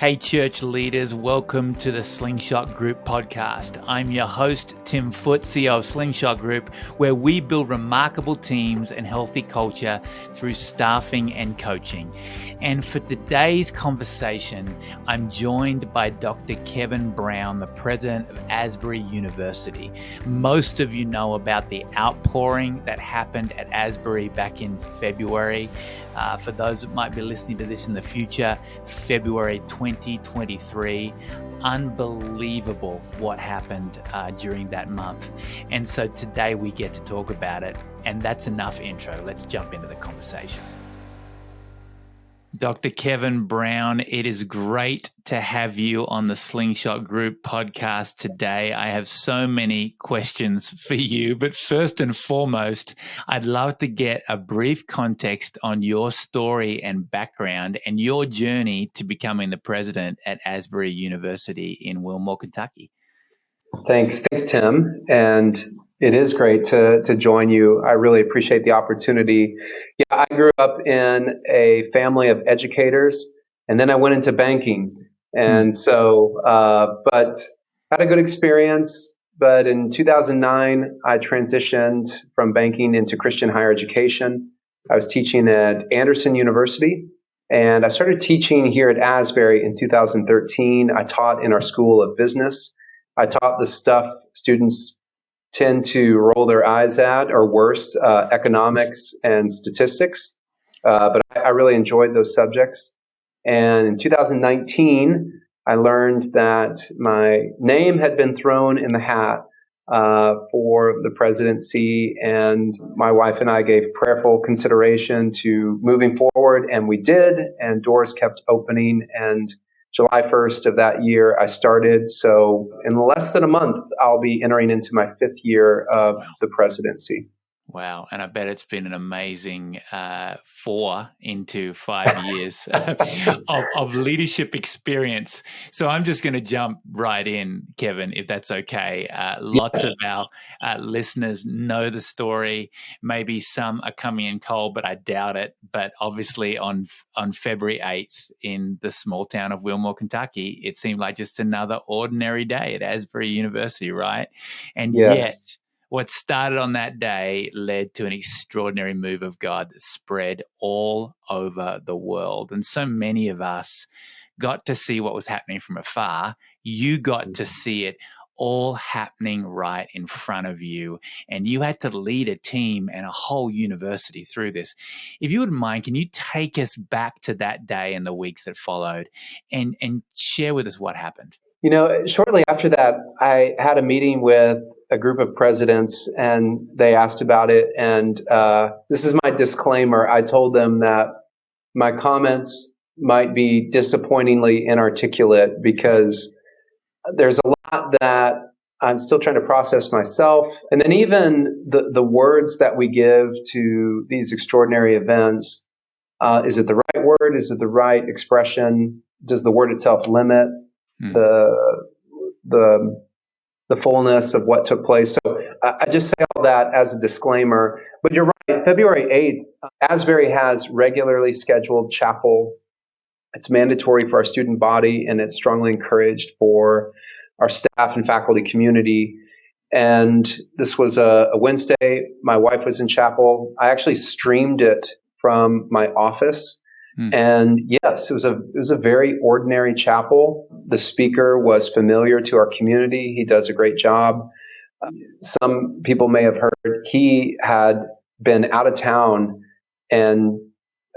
Hey, church leaders, welcome to the Slingshot Group podcast. I'm your host, Tim Foote, CEO of Slingshot Group, where we build remarkable teams and healthy culture through staffing and coaching. And for today's conversation, I'm joined by Dr. Kevin Brown, the president of Asbury University. Most of you know about the outpouring that happened at Asbury back in February. For those that might be listening to this in the future, February 2023, unbelievable what happened during that month. And so today we get to talk about it, and that's enough intro. Let's jump into the conversation. Dr. Kevin Brown, it is great to have you on the Slingshot Group podcast today. I have so many questions for you, but first and foremost, I'd love to get a brief context on your story and background and your journey to becoming the president at Asbury University in Wilmore, Kentucky. Thanks, Tim. And it is great to join you. I really appreciate the opportunity. Yeah, I grew up in a family of educators, and then I went into banking. And but had a good experience. But in 2009, I transitioned from banking into Christian higher education. I was teaching at Anderson University, and I started teaching here at Asbury in 2013. I taught in our School of Business. I taught the stuff students tend to roll their eyes at, or worse, economics and statistics. But I really enjoyed those subjects. And in 2019, I learned that my name had been thrown in the hat for the presidency, and my wife and I gave prayerful consideration to moving forward, and we did, and doors kept opening. And July 1st of that year, I started. So in less than a month, I'll be entering into my 5th year of the presidency. Wow. And I bet it's been an amazing 4 into 5 years of leadership experience. So I'm just going to jump right in, Kevin, if that's okay. Lots of our listeners know the story. Maybe some are coming in cold, but I doubt it. But obviously on February 8th in the small town of Wilmore, Kentucky, it seemed like just another ordinary day at Asbury University, right? And yet, what started on that day led to an extraordinary move of God that spread all over the world. And so many of us got to see what was happening from afar. You got to see it all happening right in front of you. And you had to lead a team and a whole university through this. If you wouldn't mind, can you take us back to that day and the weeks that followed and share with us what happened? You know, shortly after that, I had a meeting with a group of presidents, and they asked about it. And this is my disclaimer. I told them that my comments might be disappointingly inarticulate because there's a lot that I'm still trying to process myself. And then even the words that we give to these extraordinary events, is it the right word? Is it the right expression? Does the word itself limit the fullness of what took place? So I just say all that as a disclaimer. But you're right, February 8th, Asbury has regularly scheduled chapel. It's mandatory for our student body, and it's strongly encouraged for our staff and faculty community. And this was a Wednesday. My wife was in chapel. I actually streamed it from my office. And yes, it was a very ordinary chapel. The speaker was familiar to our community. He does a great job. Some people may have heard he had been out of town and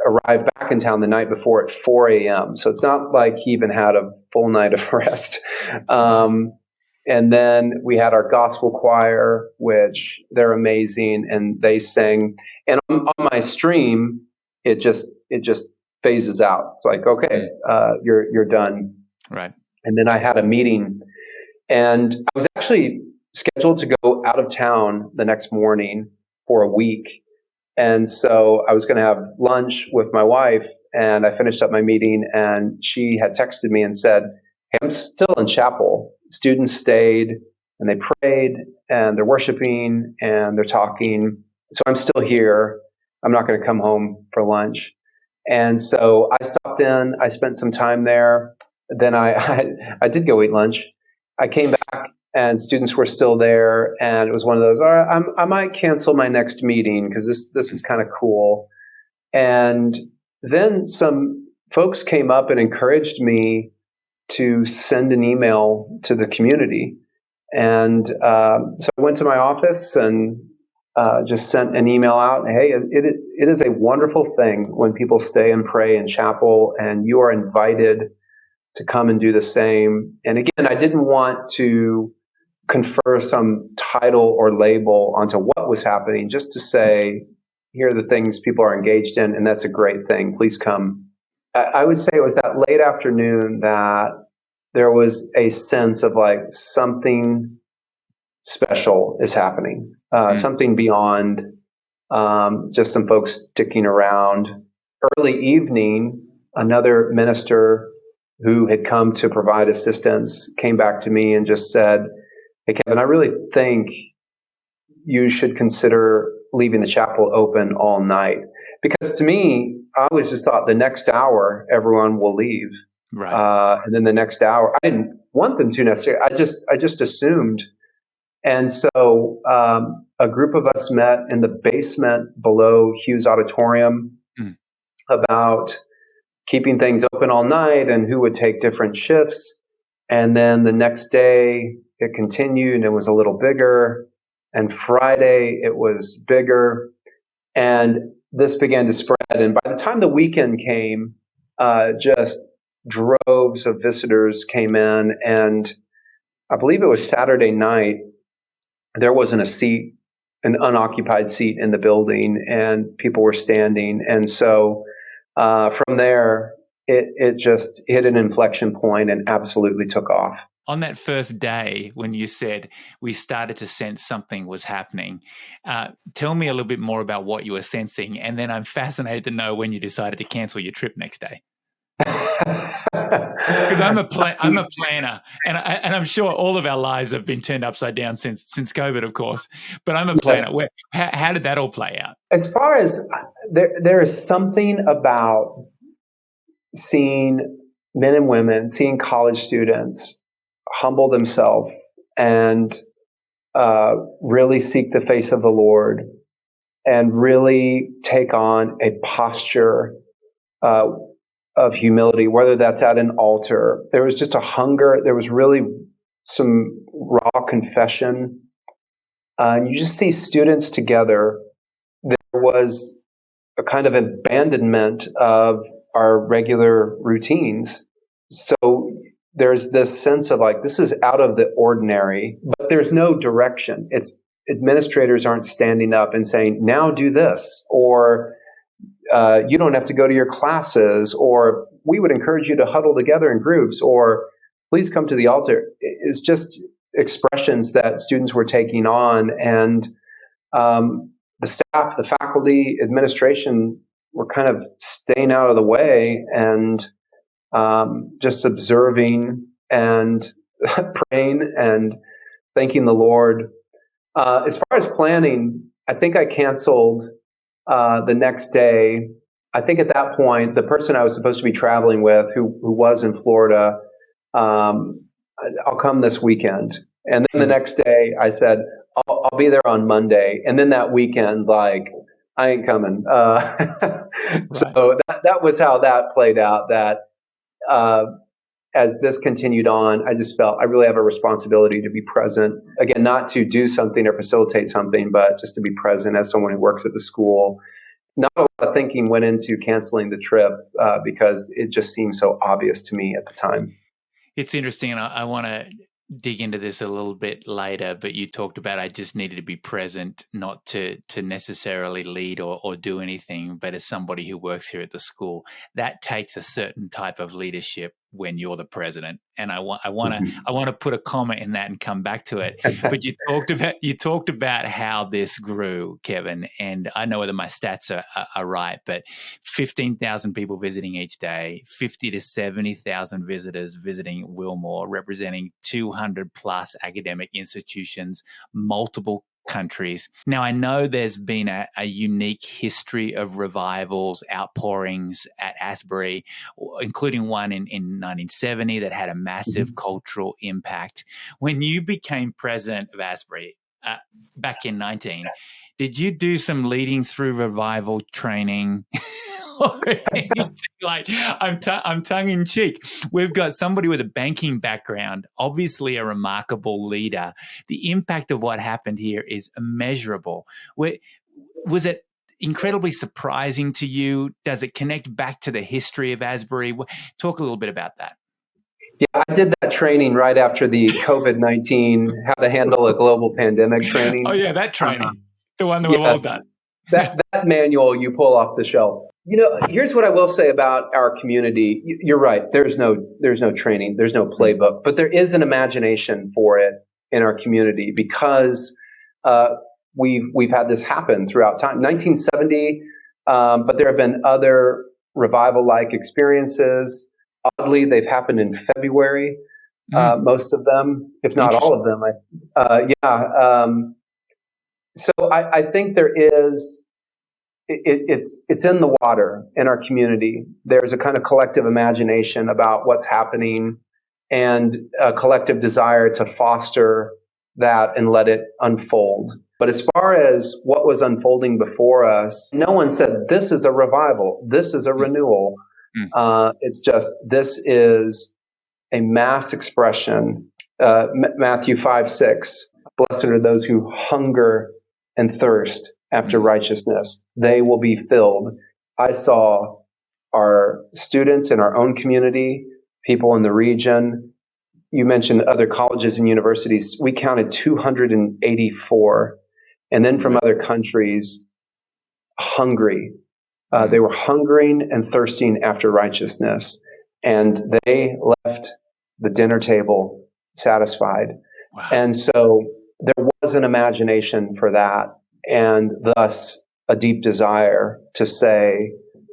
arrived back in town the night before at 4 a.m. So it's not like he even had a full night of rest. And then we had our gospel choir, which they're amazing, and they sang. And on my stream, it just phases out. It's like, okay, you're done. Right. And then I had a meeting, and I was actually scheduled to go out of town the next morning for a week. And so I was going to have lunch with my wife, and I finished up my meeting, and she had texted me and said, "Hey, I'm still in chapel. Students stayed, and they prayed, and they're worshiping, and they're talking. So I'm still here. I'm not going to come home for lunch." And so I stopped in. I spent some time there. then I did go eat lunch. I came back and students were still there, and it was one of those. All right, I might cancel my next meeting because this is kind of cool. And then some folks came up and encouraged me to send an email to the community. And so I went to my office and just sent an email out. Hey, it is a wonderful thing when people stay and pray in chapel, and you are invited to come and do the same. And again, I didn't want to confer some title or label onto what was happening, just to say, here are the things people are engaged in, and that's a great thing. Please come. I would say it was that late afternoon that there was a sense of like something special is happening, something beyond just some folks sticking around. Early evening, another minister who had come to provide assistance came back to me and just said, "Hey, Kevin, I really think you should consider leaving the chapel open all night." Because to me, I always just thought the next hour everyone will leave, Right. and then the next hour I didn't want them to necessarily. I just assumed, and so a group of us met in the basement below Hughes Auditorium Mm. about keeping things open all night and who would take different shifts. And then the next day it continued and it was a little bigger. And Friday it was bigger. And this began to spread. And by the time the weekend came, just droves of visitors came in. And I believe it was Saturday night, there wasn't a seat, an unoccupied seat in the building, and people were standing. And so from there, it just hit an inflection point and absolutely took off. On that first day, when you said we started to sense something was happening, tell me a little bit more about what you were sensing, and then I'm fascinated to know when you decided to cancel your trip next day. Because I'm a planner, and I'm sure all of our lives have been turned upside down since COVID, of course. But I'm a planner. Yes. How did that all play out? As far as there is something about seeing men and women, seeing college students humble themselves and really seek the face of the Lord and really take on a posture of humility, whether that's at an altar. There was just a hunger. There was really some raw confession. And you just see students together. There was a kind of abandonment of our regular routines. So there's this sense of like, this is out of the ordinary, but there's no direction. It's administrators aren't standing up and saying, now do this, or you don't have to go to your classes, or we would encourage you to huddle together in groups, or please come to the altar. It's just expressions that students were taking on. And the staff, the faculty, administration were kind of staying out of the way and just observing and praying and thanking the Lord. As far as planning, I think I canceled the next day. I think at that point, the person I was supposed to be traveling with, who was in Florida, I'll come this weekend. And then the next day, I said, I'll be there on Monday. And then that weekend, like, I ain't coming. So that was how that played out. That as this continued on, I just felt I really have a responsibility to be present. Again, not to do something or facilitate something, but just to be present as someone who works at the school. Not a lot of thinking went into canceling the trip because it just seemed so obvious to me at the time. It's interesting, and I want to dig into this a little bit later, but you talked about I just needed to be present, not to necessarily lead or do anything, but as somebody who works here at the school. That takes a certain type of leadership when you're the president. And I want to put a comma in that and come back to it. But you talked about how this grew, Kevin, and I know whether my stats are right, but 15,000 people visiting each day, 50 to 70,000 visitors visiting Wilmore, representing 200 plus academic institutions, multiple countries. Now, I know there's been a unique history of revivals, outpourings at Asbury, including one in 1970 that had a massive cultural impact. When you became president of Asbury back in 19, did you do some leading through revival training? Or anything? Like, I'm tongue in cheek. We've got somebody with a banking background, obviously a remarkable leader. The impact of what happened here is immeasurable. Was it incredibly surprising to you? Does it connect back to the history of Asbury? Talk a little bit about that. Yeah, I did that training right after the COVID-19, how to handle a global pandemic training. Oh, yeah, that training. The one that we've all done. That manual you pull off the shelf. Here's what I will say about our community. You're right. There's no training. There's no playbook, but there is an imagination for it in our community because we've had this happen throughout time. 1970, but there have been other revival-like experiences. Oddly, they've happened in February, most of them, if not all of them. So I think there is, it's in the water in our community. There's a kind of collective imagination about what's happening and a collective desire to foster that and let it unfold. But as far as what was unfolding before us, no one said, this is a revival, this is a renewal. It's just, this is a mass expression. Matthew 5:6, blessed are those who hunger and thirst after righteousness. They will be filled. I saw our students in our own community, people in the region. You mentioned other colleges and universities. We counted 284. And then from other countries, hungry. They were hungering and thirsting after righteousness. And they left the dinner table satisfied. Wow. And so there was an imagination for that, and thus a deep desire to say,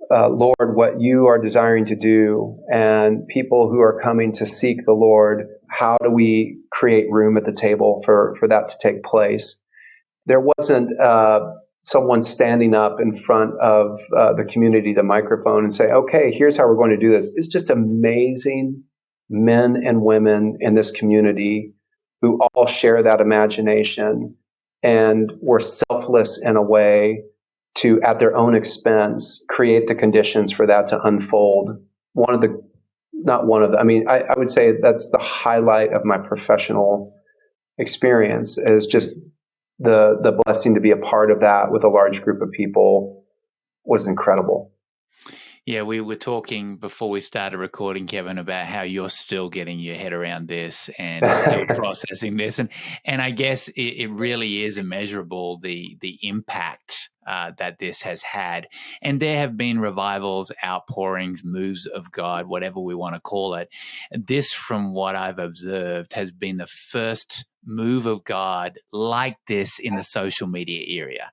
Lord, what you are desiring to do, and people who are coming to seek the Lord, how do we create room at the table for that to take place? There wasn't someone standing up in front of the community, the microphone, and say, okay, here's how we're going to do this. It's just amazing men and women in this community who all share that imagination and were selfless in a way to, at their own expense, create the conditions for that to unfold. I would say that's the highlight of my professional experience, is just the blessing to be a part of that with a large group of people was incredible. Yeah, we were talking before we started recording, Kevin, about how you're still getting your head around this and still processing this. And I guess it really is immeasurable, the impact that this has had. And there have been revivals, outpourings, moves of God, whatever we want to call it. This, from what I've observed, has been the first move of God like this in the social media era.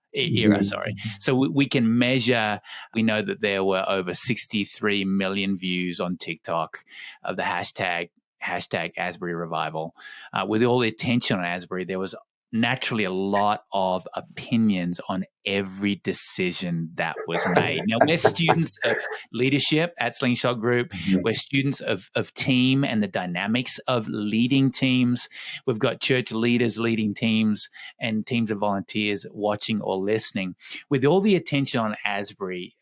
So we can measure. We know that there were over 63 million views on TikTok of the hashtag Asbury Revival. With all the attention on Asbury, there was naturally a lot of opinions on every decision that was made. Now, we're students of leadership at Slingshot Group. We're students of team and the dynamics of leading teams. We've got church leaders leading teams and teams of volunteers watching or listening. With all the attention on Asbury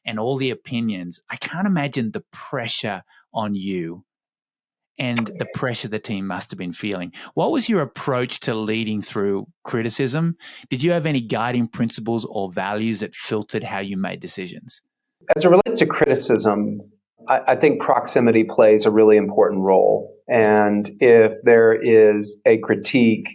and all the opinions, I can't imagine the pressure on you and the pressure the team must have been feeling. What was your approach to leading through criticism? Did you have any guiding principles or values that filtered how you made decisions? As it relates to criticism, I think proximity plays a really important role. And if there is a critique,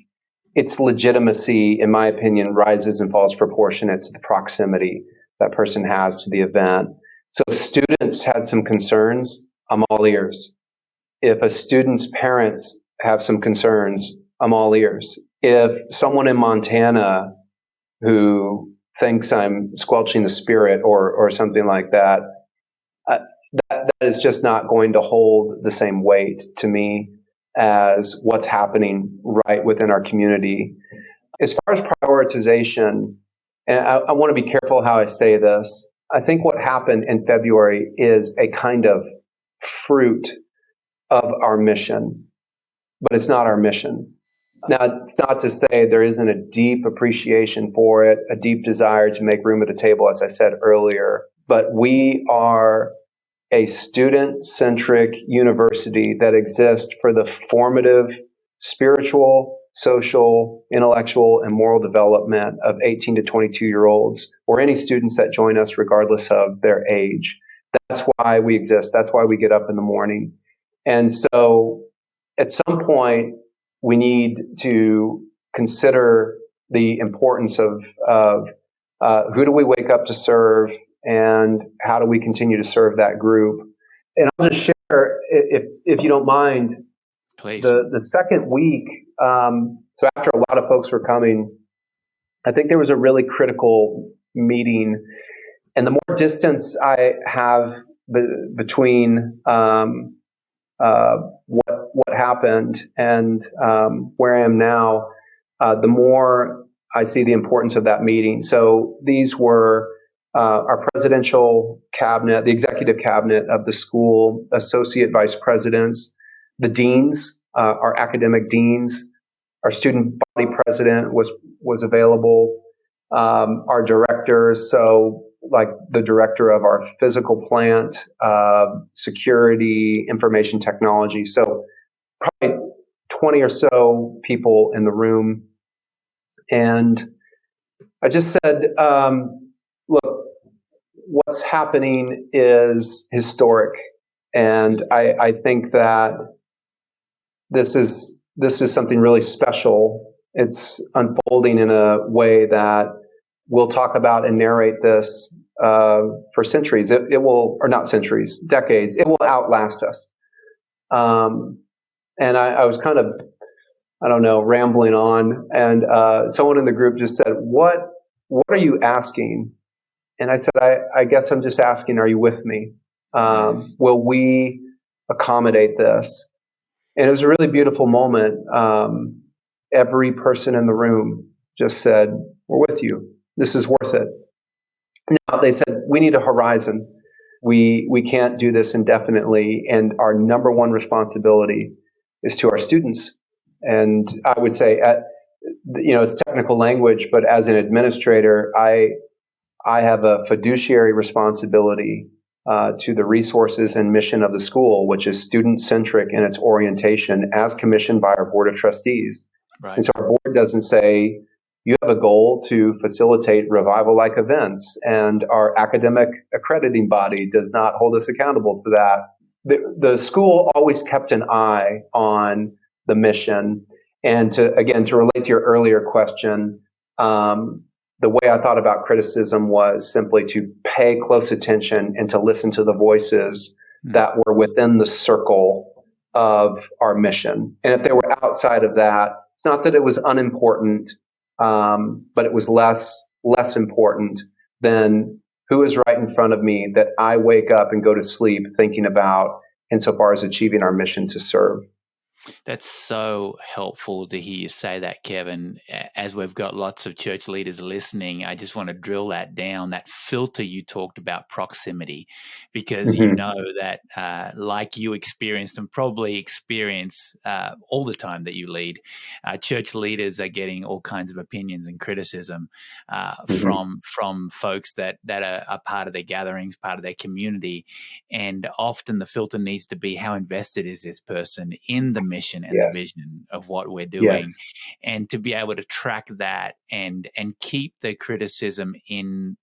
its legitimacy, in my opinion, rises and falls proportionate to the proximity that person has to the event. So if students had some concerns, I'm all ears. If a student's parents have some concerns, I'm all ears. If someone in Montana who thinks I'm squelching the spirit or something like that, that is just not going to hold the same weight to me as what's happening right within our community. as far as prioritization, and I want to be careful how I say this, I think what happened in February is a kind of fruit of our mission, but it's not our mission. Now, it's not to say there isn't a deep appreciation for it, a deep desire to make room at the table, as I said earlier, but we are a student-centric university that exists for the formative spiritual, social, intellectual, and moral development of 18 to 22-year-olds or any students that join us regardless of their age. That's why we exist. That's why we get up in the morning. And so at some point, we need to consider the importance of who do we wake up to serve and how do we continue to serve that group. And I'll just share, if you don't mind, Please. The second week, so after a lot of folks were coming, I think there was a really critical meeting. And the more distance I have between what happened and where I am now, the more I see the importance of that meeting. So these were our presidential cabinet, the executive cabinet of the school, associate vice presidents, the deans, our academic deans, our student body president was available, our directors, so like the director of our physical plant, security, information technology. So probably 20 or so people in the room. And I just said, look, what's happening is historic. And I think that this is something really special. It's unfolding in a way that we'll talk about and narrate this for centuries. It will, or not centuries, decades. It will outlast us. And I was kind of, I don't know, rambling on. And someone in the group just said, "What are you asking?" And I said, I guess I'm just asking, are you with me? Will we accommodate this? And it was a really beautiful moment. Every person in the room just said, "We're with you. This is worth it." Now, they said, we need a horizon. We can't do this indefinitely. And our number one responsibility is to our students. And I would say, it's technical language, but as an administrator, I have a fiduciary responsibility to the resources and mission of the school, which is student-centric in its orientation as commissioned by our Board of Trustees. Right. And so our board doesn't say, you have a goal to facilitate revival-like events, and our academic accrediting body does not hold us accountable to that. The school always kept an eye on the mission. And to relate to your earlier question, the way I thought about criticism was simply to pay close attention and to listen to the voices that were within the circle of our mission. And if they were outside of that, it's not that it was unimportant, but it was less important than who is right in front of me that I wake up and go to sleep thinking about insofar as achieving our mission to serve. That's so helpful to hear you say that, Kevin. As we've got lots of church leaders listening, I just want to drill that down, that filter you talked about, proximity, because you know that like you experienced and probably experience all the time that you lead, church leaders are getting all kinds of opinions and criticism from folks that are part of their gatherings, part of their community. And often the filter needs to be, how invested is this person in the mission and the vision of what we're doing, and to be able to track that and keep the criticism in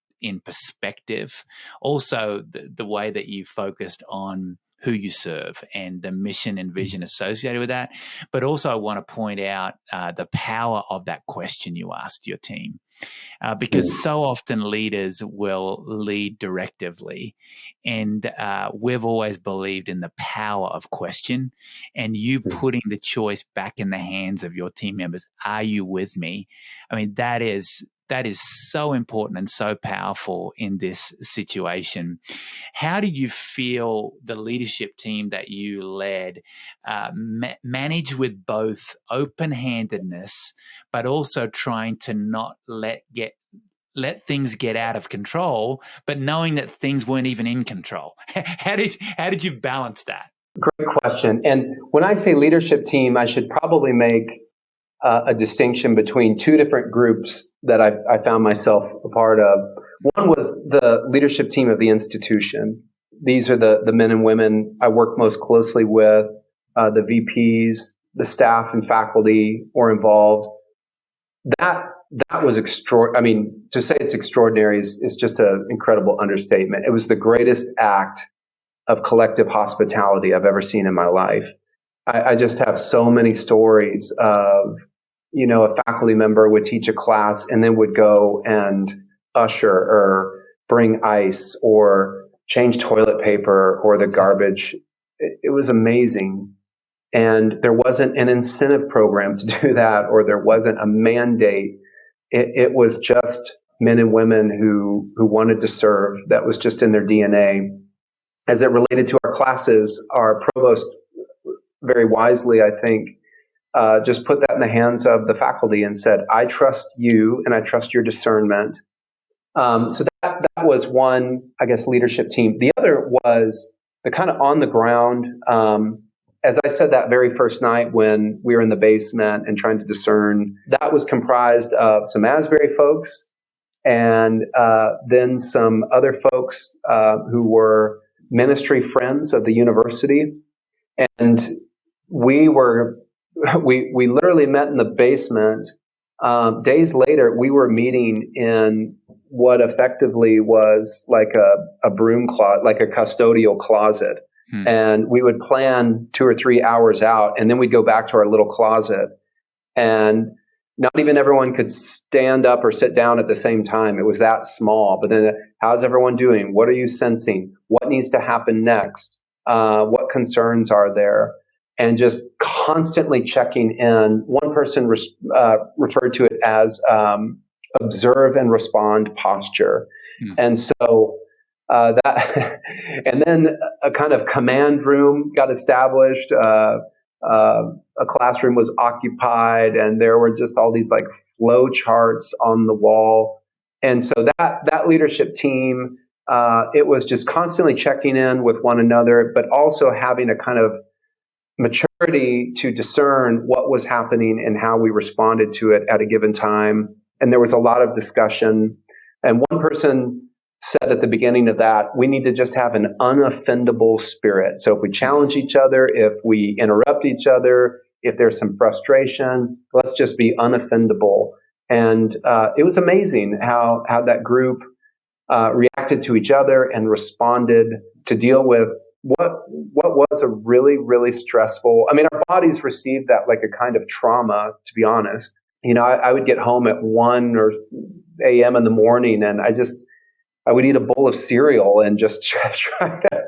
perspective. Also, the way that you focused on who you serve and the mission and vision associated with that. But also I want to point out the power of that question you asked your team. Because so often leaders will lead directively, and we've always believed in the power of question, and you putting the choice back in the hands of your team members. Are you with me? I mean, that is that is so important and so powerful in this situation. How do you feel the leadership team that you led manage with both open-handedness, but also trying to not let things get out of control, but knowing that things weren't even in control? How did you balance that? Great question. And when I say leadership team, I should probably make a distinction between two different groups that I found myself a part of. One was the leadership team of the institution. These are the men and women I work most closely with, the VPs, the staff and faculty were involved. That was extraordinary. I mean, to say it's extraordinary is just an incredible understatement. It was the greatest act of collective hospitality I've ever seen in my life. I just have so many stories of, a faculty member would teach a class and then would go and usher or bring ice or change toilet paper or the garbage. It was amazing. And there wasn't an incentive program to do that, or there wasn't a mandate. It was just men and women who wanted to serve. That was just in their DNA. As it related to our classes, our provost very wisely, I think, just put that in the hands of the faculty and said, I trust you and I trust your discernment. So that was one, I guess, leadership team. The other was the kind of on the ground. As I said that very first night when we were in the basement and trying to discern, that was comprised of some Asbury folks and then some other folks who were ministry friends of the university. And we literally met in the basement. Days later, we were meeting in what effectively was like a broom closet, like a custodial closet. And we would plan 2 or 3 hours out, and then we'd go back to our little closet. And not even everyone could stand up or sit down at the same time. It was that small. But then, how's everyone doing? What are you sensing? What needs to happen next? What concerns are there? And just constantly checking in. One person referred to it as observe and respond posture. And so that, and then a kind of command room got established. A classroom was occupied, and there were just all these like flow charts on the wall. And so that leadership team, it was just constantly checking in with one another, but also having a kind of maturity to discern what was happening and how we responded to it at a given time. And there was a lot of discussion. And one person said at the beginning of that, we need to just have an unoffendable spirit. So if we challenge each other, if we interrupt each other, if there's some frustration, let's just be unoffendable. And it was amazing how that group reacted to each other and responded to deal with what was a really, really stressful. I mean, our bodies received that like a kind of trauma, to be honest. I would get home at 1 a.m. in the morning, and I would eat a bowl of cereal and just try to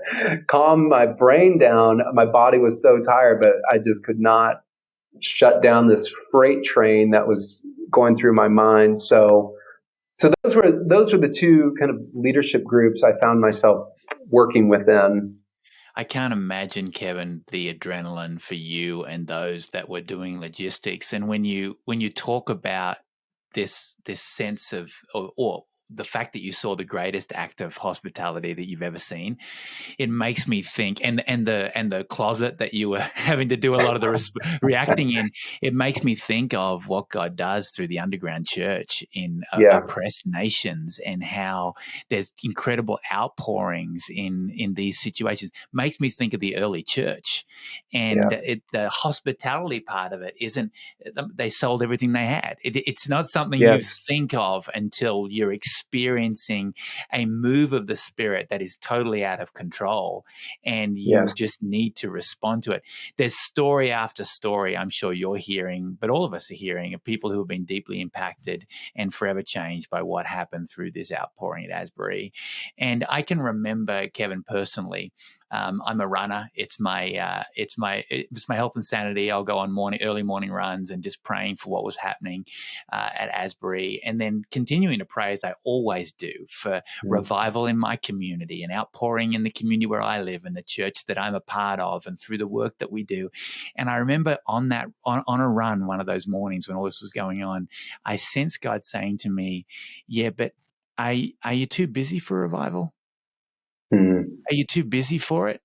calm my brain down. My body was so tired, but I just could not shut down this freight train that was going through my mind. So those were the two kind of leadership groups I found myself working within. I can't imagine, Kevin, the adrenaline for you and those that were doing logistics. And when you talk about this sense of or the fact that you saw the greatest act of hospitality that you've ever seen, it makes me think, and the closet that you were having to do a lot of the reacting in, it makes me think of what God does through the underground church in oppressed nations, and how there's incredible outpourings in these situations. Makes me think of the early church, and the hospitality part of it isn't. They sold everything they had. It's not something you think of until you're experiencing a move of the Spirit that is totally out of control, and you just need to respond to it. There's story after story I'm sure you're hearing, but all of us are hearing, of people who have been deeply impacted and forever changed by what happened through this outpouring at Asbury. And I can remember, Kevin, personally, I'm a runner. It's my health and sanity. I'll go on early morning runs and just praying for what was happening at Asbury, and then continuing to pray as I always do for revival in my community and outpouring in the community where I live and the church that I'm a part of, and through the work that we do. And I remember on a run, one of those mornings when all this was going on, I sensed God saying to me, "Yeah, but are you too busy for revival? Are you too busy for it?"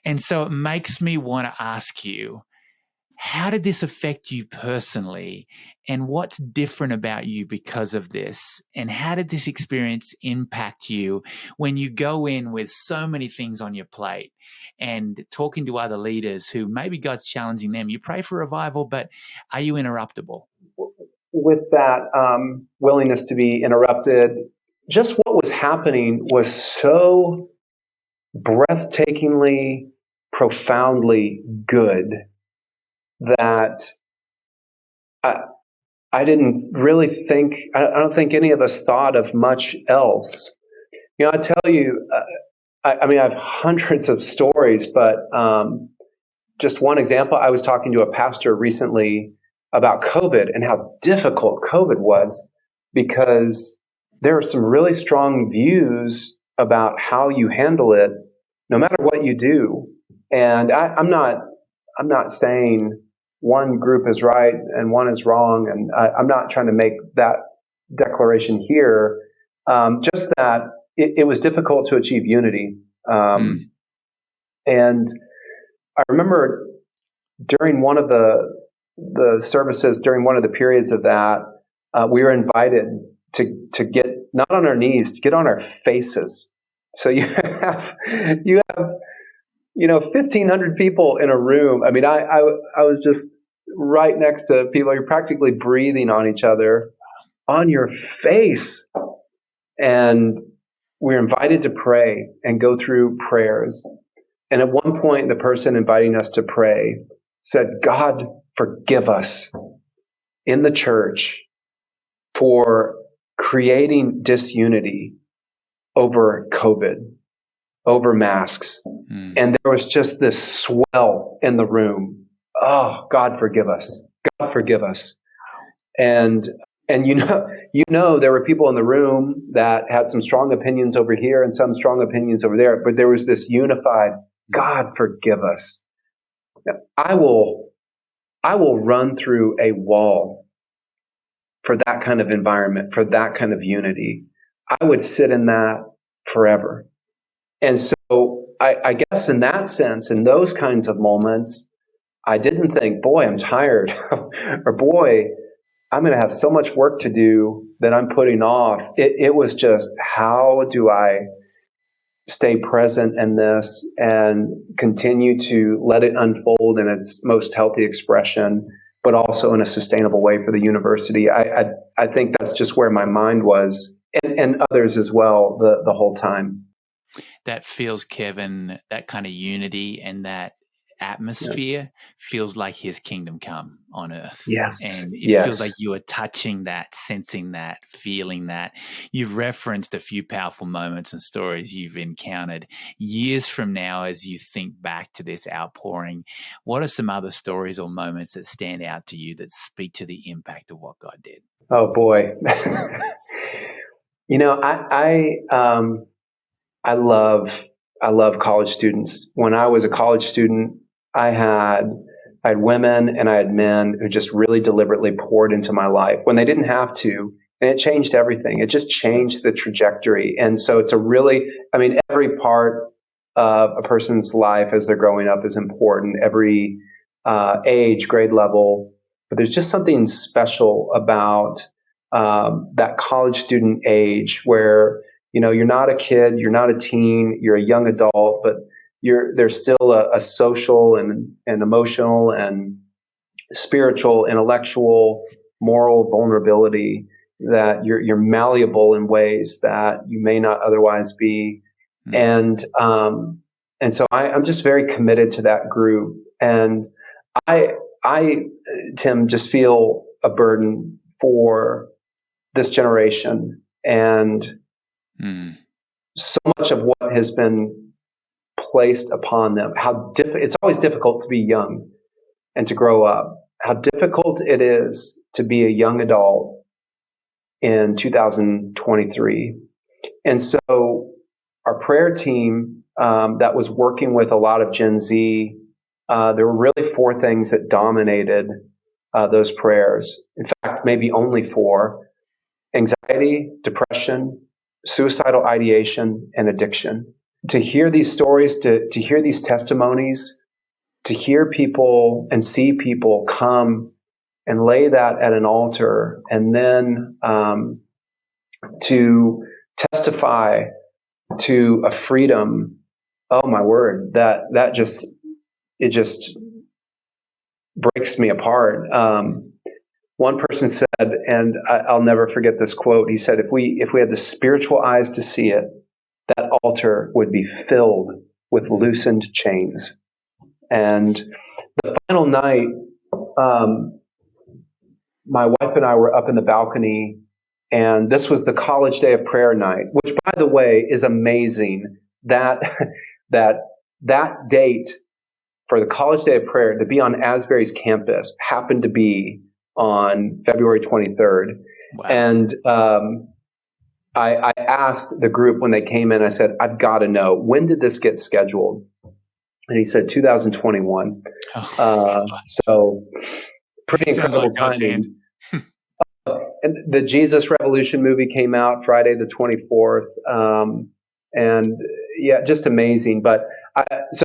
And so it makes me want to ask you, how did this affect you personally? And what's different about you because of this? And how did this experience impact you when you go in with so many things on your plate and talking to other leaders who maybe God's challenging them? You pray for revival, but are you interruptible? With that willingness to be interrupted, just what was happening was so breathtakingly, profoundly good that I didn't really think, I don't think any of us thought of much else. I tell you, I mean, I have hundreds of stories, but just one example, I was talking to a pastor recently about COVID and how difficult COVID was, because there are some really strong views about how you handle it, no matter what you do. And I'm not saying one group is right and one is wrong, and I'm not trying to make that declaration here. Just that it was difficult to achieve unity. And I remember during one of the services, during one of the periods of that, we were invited to get not on our knees, to get on our faces. So you have 1,500 people in a room. I mean, I was just right next to people. You're practically breathing on each other on your face, and we're invited to pray and go through prayers. And at one point, the person inviting us to pray said, "God, forgive us in the church for creating disunity over COVID, over masks." And there was just this swell in the room. "Oh, God, forgive us. God, forgive us." And there were people in the room that had some strong opinions over here and some strong opinions over there, but there was this unified, "God, forgive us." Now, I will run through a wall for that kind of environment, for that kind of unity. I would sit in that forever. And so I guess in that sense, in those kinds of moments, I didn't think, "Boy, I'm tired," or "Boy, I'm going to have so much work to do that I'm putting off." It was just, how do I stay present in this and continue to let it unfold in its most healthy expression, but also in a sustainable way for the university? I think that's just where my mind was, and others as well, the whole time. That feels, Kevin, that kind of unity and that atmosphere feels like his kingdom come on earth. Yes. And it feels like you are touching that, sensing that, feeling that. You've referenced a few powerful moments and stories you've encountered. Years from now, as you think back to this outpouring, what are some other stories or moments that stand out to you that speak to the impact of what God did? Oh boy. I love college students. When I was a college student, I had women and I had men who just really deliberately poured into my life when they didn't have to, and it changed everything. It just changed the trajectory. And so it's every part of a person's life as they're growing up is important, every age, grade level. But there's just something special about that college student age where, you're not a kid, you're not a teen, you're a young adult, but there's still a social and emotional and spiritual, intellectual, moral vulnerability, that you're malleable in ways that you may not otherwise be. And so I'm just very committed to that group. And I, Tim, just feel a burden for this generation. And so much of what has been placed upon them. It's always difficult to be young and to grow up. How difficult it is to be a young adult in 2023. And so our prayer team that was working with a lot of Gen Z, there were really four things that dominated those prayers. In fact, maybe only four: anxiety, depression, suicidal ideation, and addiction. To hear these stories, to hear these testimonies, to hear people and see people come and lay that at an altar, and then to testify to a freedom. Oh my word, that just breaks me apart. One person said, and I'll never forget this quote. He said, "If we had the spiritual eyes to see it, that altar would be filled with loosened chains." And the final night, my wife and I were up in the balcony, and this was the college day of prayer night, which, by the way, is amazing. That date for the college day of prayer to be on Asbury's campus happened to be on February 23rd. Wow. And I asked the group when they came in, I said, "I've got to know, when did this get scheduled?" And he said 2021. So pretty incredible timing. And the Jesus Revolution movie came out Friday the 24th. And yeah, just amazing. But so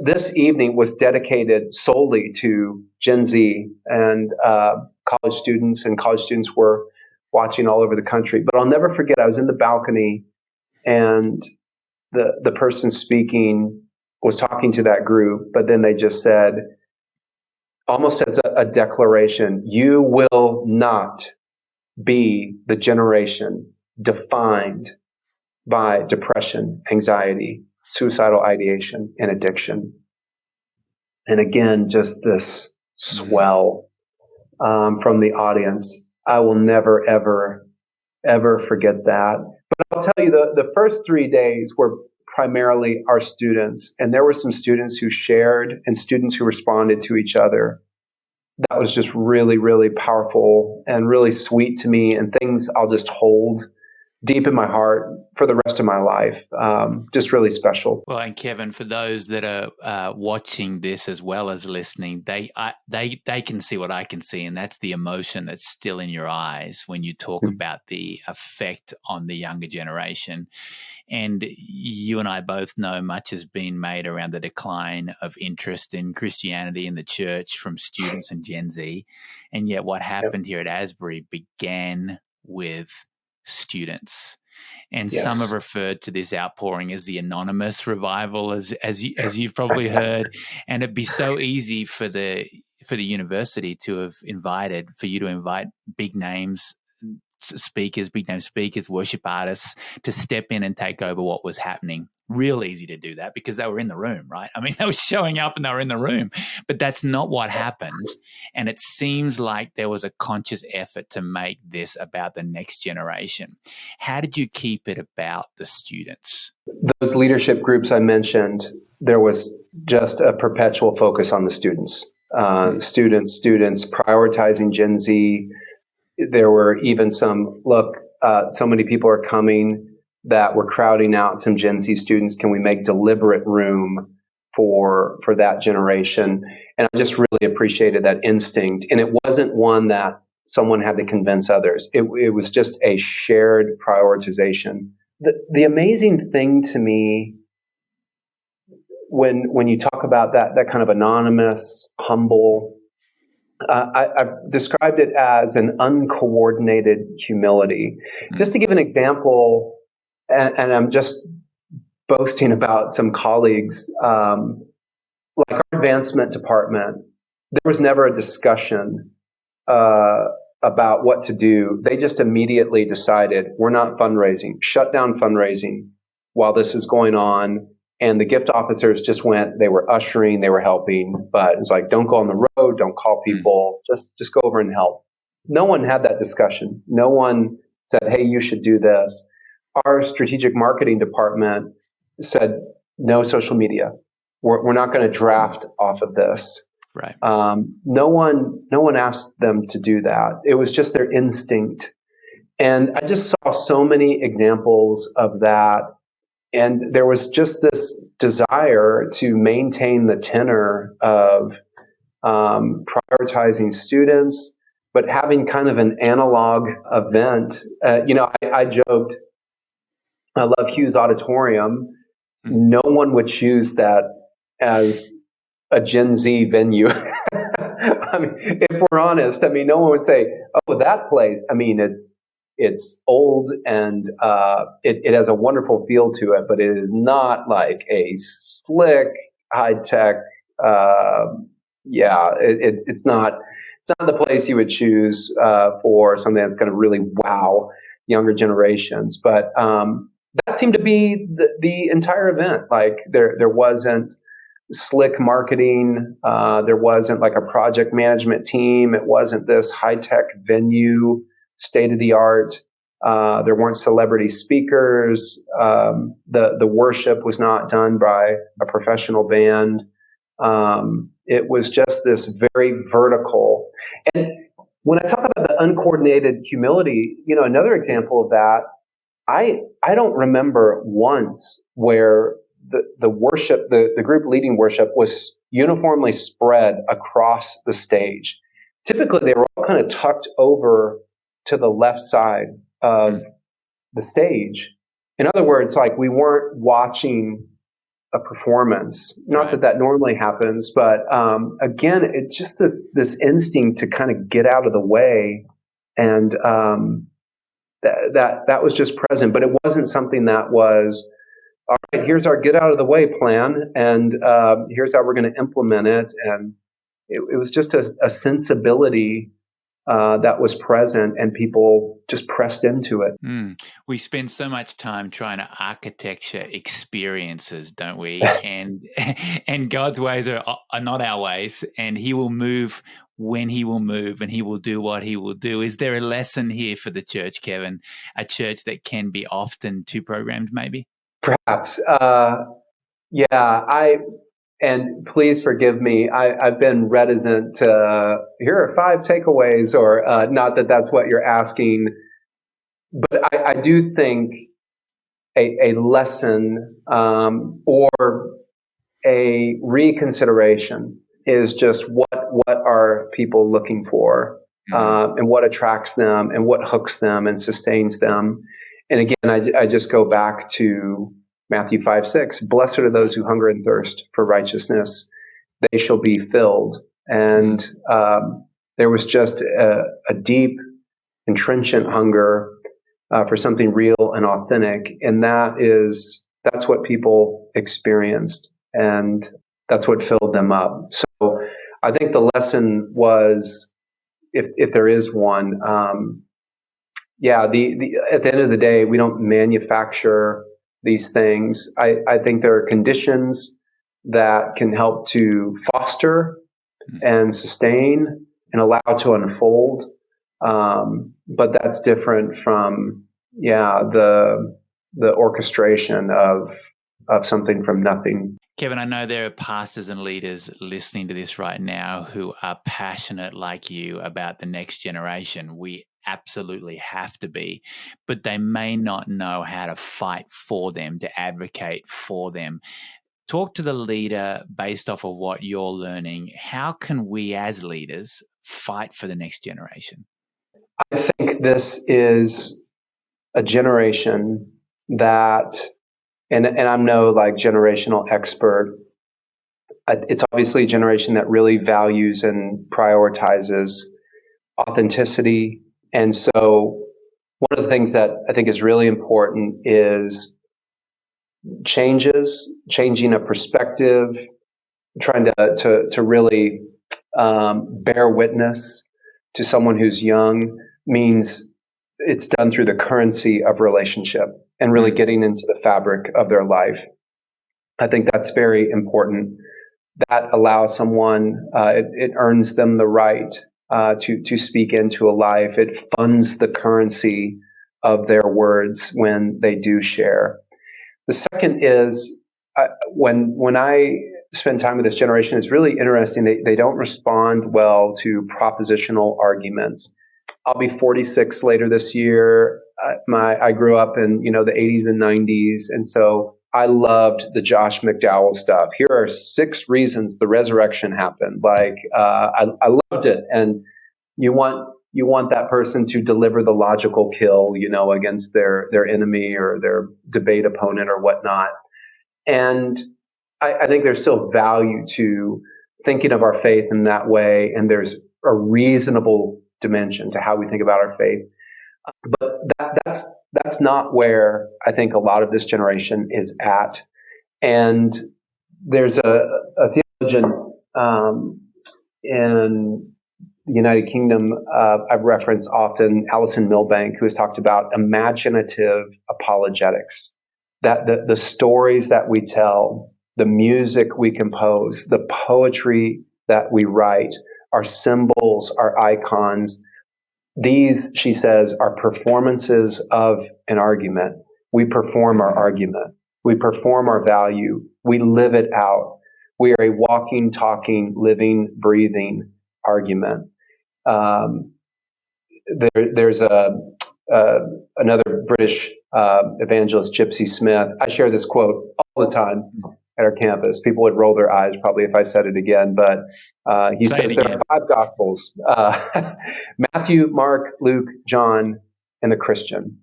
this evening was dedicated solely to Gen Z and college students, and college students were watching all over the country. But I'll never forget, I was in the balcony, and the person speaking was talking to that group, but then they just said, almost as a declaration, "You will not be the generation defined by depression, anxiety, suicidal ideation, and addiction." And again, just this swell from the audience. I will never, ever, ever forget that. But I'll tell you, the first 3 days were primarily our students, and there were some students who shared and students who responded to each other. That was just really, really powerful and really sweet to me, and things I'll just hold deep in my heart for the rest of my life. Just really special. Well, and Kevin, for those that are watching this as well as listening, they can see what I can see, and that's the emotion that's still in your eyes when you talk about the effect on the younger generation. And you and I both know much has been made around the decline of interest in Christianity in the church from students and Gen Z. And yet what happened here at Asbury began with students. And some have referred to this outpouring as the anonymous revival, as you've probably heard. And it'd be so easy for the university to invite big name speakers, worship artists to step in and take over what was happening. Real easy to do that because they were in the room, right? I mean, they were showing up and they were in the room, but that's not what happened. And it seems like there was a conscious effort to make this about the next generation. How did you keep it about the students? Those leadership groups I mentioned, there was just a perpetual focus on the students. Students prioritizing Gen Z. There were even some, so many people are coming, that were crowding out some Gen Z students. Can we make deliberate room for that generation? And I just really appreciated that instinct. And it wasn't one that someone had to convince others. It was just a shared prioritization. The amazing thing to me, when you talk about that kind of anonymous, humble, I've described it as an uncoordinated humility. Just to give an example, and I'm just boasting about some colleagues, like our advancement department, there was never a discussion about what to do. They just immediately decided, we're not fundraising, shut down fundraising while this is going on. And the gift officers just went, they were ushering, they were helping, but it was like, don't go on the road, don't call people, just go over and help. No one had that discussion. No one said, hey, you should do this. Our strategic marketing department said, no social media. We're not going to draft off of this. Right. No one asked them to do that. It was just their instinct. And I just saw so many examples of that. And there was just this desire to maintain the tenor of prioritizing students, but having kind of an analog event. I joked, I love Hughes Auditorium. No one would choose that as a Gen Z venue. I mean, if we're honest, I mean, no one would say, "Oh, that place." I mean, it's old and it has a wonderful feel to it, but it is not like a slick, high tech. It's not. It's not the place you would choose for something that's going to really wow younger generations. But that seemed to be the entire event. Like there wasn't slick marketing. There wasn't like a project management team. It wasn't this high tech venue, state of the art. There weren't celebrity speakers. The worship was not done by a professional band. It was just this very vertical. And when I talk about the uncoordinated humility, another example of that, I don't remember once where the worship, the group leading worship was uniformly spread across the stage. Typically, they were all kind of tucked over to the left side of the stage. In other words, like we weren't watching a performance. Not that normally happens, but again, it's just this instinct to kind of get out of the way, and that was just present. But it wasn't something that was, all right, here's our get out of the way plan, and here's how we're going to implement it. And it was just a sensibility that was present, and people just pressed into it. We spend so much time trying to architecture experiences, don't we? And God's ways are not our ways, and He will move when He will move, and He will do what He will do. Is there a lesson here for the church, Kevin? A church that can be often too programmed, maybe? Perhaps. And please forgive me. I've been reticent to, here are 5 takeaways, or not that that's what you're asking. But I do think a lesson or a reconsideration is just what are people looking for, and what attracts them and what hooks them and sustains them. And again, I just go back to Matthew 5:6. Blessed are those who hunger and thirst for righteousness; they shall be filled. And there was just a deep, entrenchant hunger for something real and authentic, and that's what people experienced, and that's what filled them up. So I think the lesson was, if there is one, at the end of the day, we don't manufacture these things. I think there are conditions that can help to foster and sustain and allow to unfold. But that's different from, the orchestration of something from nothing. Kevin, I know there are pastors and leaders listening to this right now who are passionate like you about the next generation. We absolutely have to be, but they may not know how to fight for them, to advocate for them. Talk to the leader based off of what you're learning. How can we as leaders fight for the next generation? I think this is a generation that, and I'm no like generational expert, it's obviously a generation that really values and prioritizes authenticity. And so one of the things that I think is really important is changing a perspective, trying to really bear witness to someone who's young means it's done through the currency of relationship and really getting into the fabric of their life. I think that's very important. That allows someone, it earns them the right to speak into a life. It funds the currency of their words when they do share. The second is, when I spend time with this generation, it's really interesting. They don't respond well to propositional arguments. I'll be 46 later this year. I grew up in the 80s and 90s, and so I loved the Josh McDowell stuff. Here are 6 reasons the resurrection happened. I loved it, and you want that person to deliver the logical kill, against their enemy or their debate opponent or whatnot. And I think there's still value to thinking of our faith in that way, and there's a reasonable dimension to how we think about our faith. But that's not where I think a lot of this generation is at. And there's a theologian in the United Kingdom I've referenced often, Alison Milbank, who has talked about imaginative apologetics. That the stories that we tell, the music we compose, the poetry that we write, our symbols, our icons, these, she says, are performances of an argument. We perform our argument. We perform our value. We live it out. We are a walking, talking, living, breathing argument. There's another British evangelist, Gypsy Smith. I share this quote all the time at our campus. People would roll their eyes probably if I said it again, but he says there are 5 Gospels: Matthew, Mark, Luke, John, and the Christian.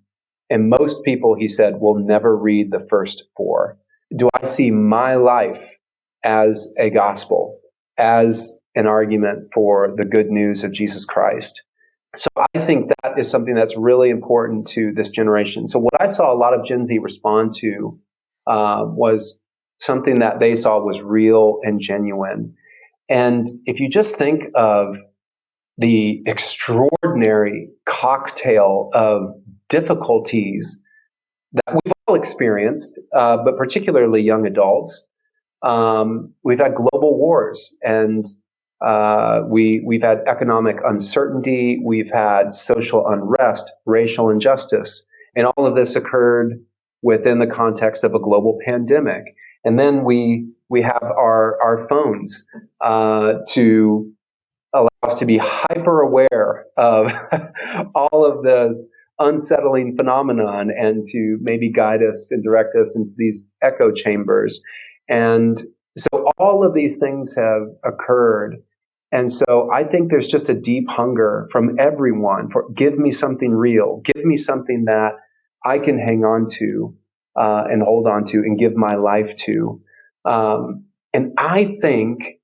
And most people, he said, will never read the first 4. Do I see my life as a gospel, as an argument for the good news of Jesus Christ? So I think that is something that's really important to this generation. So what I saw a lot of Gen Z respond to was something that they saw was real and genuine. And if you just think of the extraordinary cocktail of difficulties that we've all experienced, but particularly young adults, we've had global wars, and we've had economic uncertainty, we've had social unrest, racial injustice, and all of this occurred within the context of a global pandemic. And then we have our phones to allow us to be hyper aware of all of this unsettling phenomenon, and to maybe guide us and direct us into these echo chambers. And so all of these things have occurred. And so I think there's just a deep hunger from everyone for, give me something real, give me something that I can hang on to and hold on to and give my life to. And I think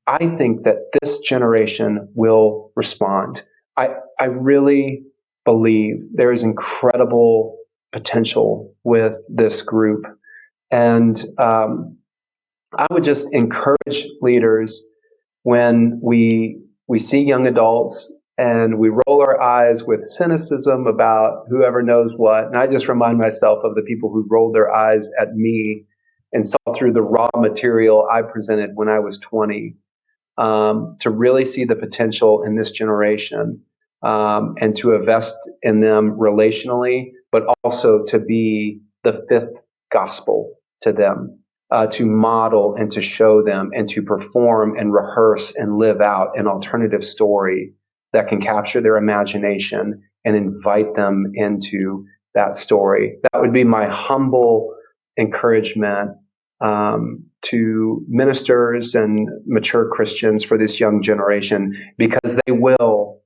that this generation will respond. I really believe there is incredible potential with this group. And I would just encourage leaders, when we see young adults and we roll our eyes with cynicism about whoever knows what, and I just remind myself of the people who rolled their eyes at me and saw through the raw material I presented when I was 20, to really see the potential in this generation, and to invest in them relationally, but also to be the 5th gospel to them. To model and to show them and to perform and rehearse and live out an alternative story that can capture their imagination and invite them into that story. That would be my humble encouragement to ministers and mature Christians for this young generation, because they will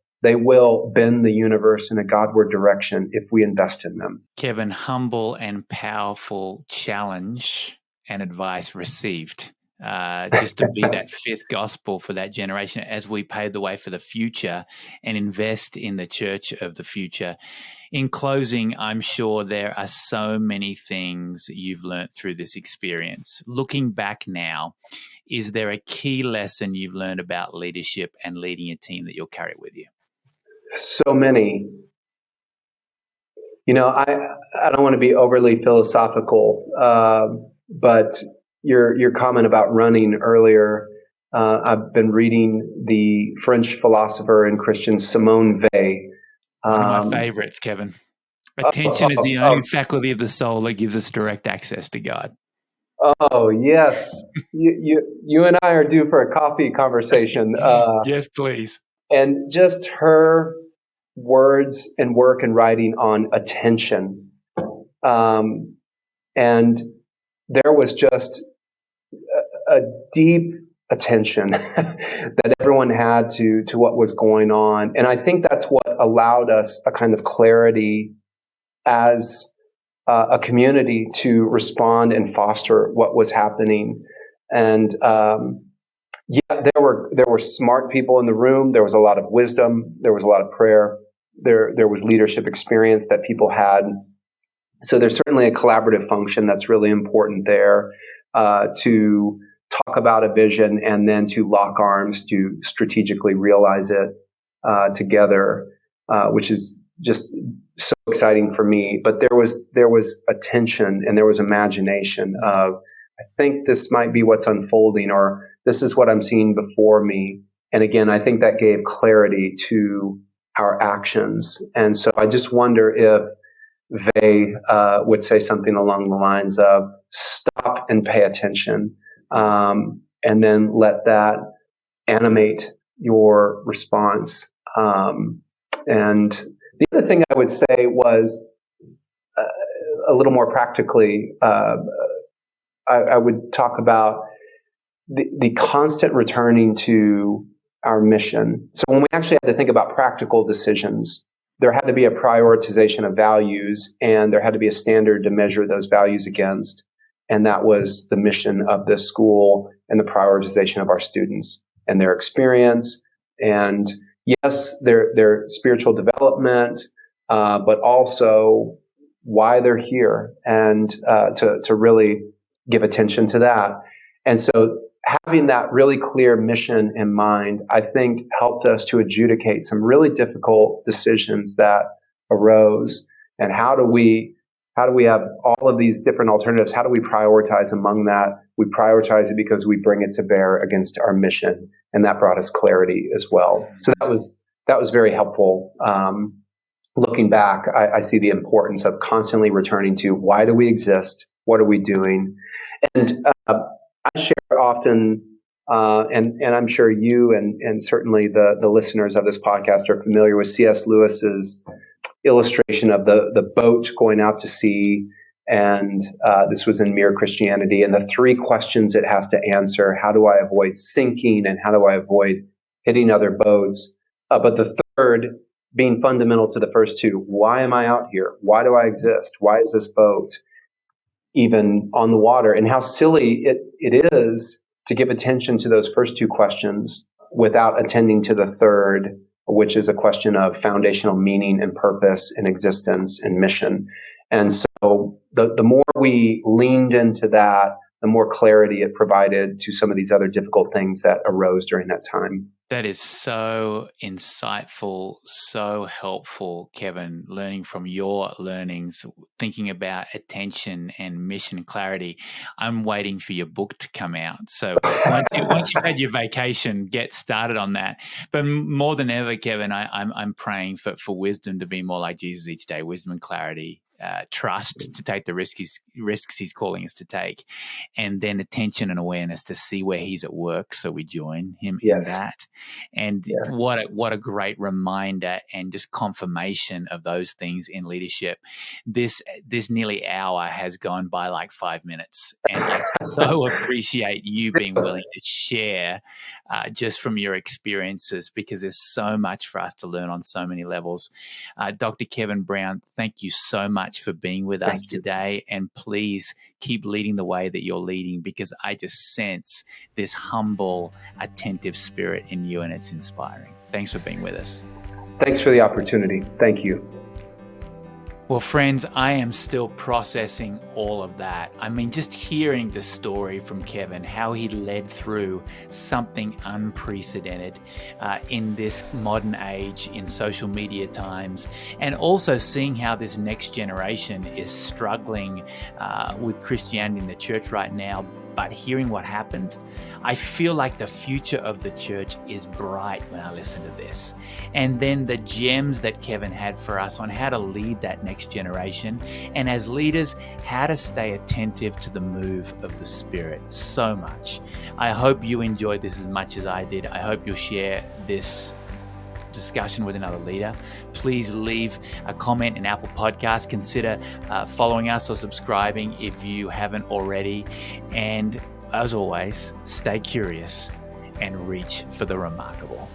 bend the universe in a Godward direction if we invest in them. Kevin, humble and powerful challenge and advice received, just to be that 5th gospel for that generation as we pave the way for the future and invest in the church of the future. In closing, I'm sure there are so many things you've learned through this experience. Looking back now, is there a key lesson you've learned about leadership and leading a team that you'll carry with you? So many. I don't want to be overly philosophical, but your comment about running earlier, I've been reading the French philosopher and Christian Simone Weil. One of my favorites, Kevin. Attention is the only faculty of the soul that gives us direct access to God. Oh, yes. You and I are due for a coffee conversation. Yes, please. And just her words and work and writing on attention. Um, and there was just a deep attention that everyone had to what was going on. And I think that's what allowed us a kind of clarity as a community to respond and foster what was happening. And yeah, there were smart people in the room. There was a lot of wisdom. There was a lot of prayer. There was leadership experience that people had. So there's certainly a collaborative function that's really important there, to talk about a vision and then to lock arms to strategically realize it together, which is just so exciting for me. But there was attention and there was imagination of, I think this might be what's unfolding, or this is what I'm seeing before me. And again, I think that gave clarity to our actions. And so I just wonder if they would say something along the lines of stop and pay attention, and then let that animate your response. And the other thing I would say was, a little more practically, I would talk about the constant returning to our mission. So when we actually had to think about practical decisions, there had to be a prioritization of values, and there had to be a standard to measure those values against. And that was the mission of this school and the prioritization of our students and their experience. And yes, their spiritual development, but also why they're here, and to really give attention to that. And so having that really clear mission in mind, I think helped us to adjudicate some really difficult decisions that arose. And how do we have all of these different alternatives? How do we prioritize among that? We prioritize it because we bring it to bear against our mission, and that brought us clarity as well. So that was very helpful. Looking back, I see the importance of constantly returning to, why do we exist? What are we doing? And I share often, and I'm sure you and certainly the listeners of this podcast are familiar with C.S. Lewis's illustration of the boat going out to sea. And this was in Mere Christianity. And the three questions it has to answer: how do I avoid sinking? And how do I avoid hitting other boats? But the third, being fundamental to the first two: why am I out here? Why do I exist? Why is this boat even on the water? And how silly it is to give attention to those first two questions without attending to the third, which is a question of foundational meaning and purpose and existence and mission. And so the more we leaned into that, the more clarity it provided to some of these other difficult things that arose during that time. That is so insightful, so helpful, Kevin, learning from your learnings, thinking about attention and mission clarity. I'm waiting for your book to come out. So once you've had your vacation, get started on that. But more than ever, Kevin, I'm praying for wisdom to be more like Jesus each day, wisdom and clarity. Trust to take the risks he's calling us to take, and then attention and awareness to see where he's at work, so we join him in that. And what a great reminder and just confirmation of those things in leadership. This nearly hour has gone by like 5 minutes, and I so appreciate you being willing to share just from your experiences, because there's so much for us to learn on so many levels. Dr. Kevin Brown, thank you so much for being with us today, and please keep leading the way that you're leading, because I just sense this humble, attentive spirit in you, and it's inspiring. Thanks for being with us. Thanks for the opportunity. Thank you. Well, friends, I am still processing all of that. I mean, just hearing the story from Kevin, how he led through something unprecedented in this modern age, in social media times, and also seeing how this next generation is struggling with Christianity in the church right now, but hearing what happened, I feel like the future of the church is bright when I listen to this. And then the gems that Kevin had for us on how to lead that next generation, and as leaders, how to stay attentive to the move of the Spirit so much. I hope you enjoyed this as much as I did. I hope you'll share this discussion with another leader. Please leave a comment in Apple Podcasts. Consider following us or subscribing if you haven't already. And as always, stay curious and reach for the remarkable.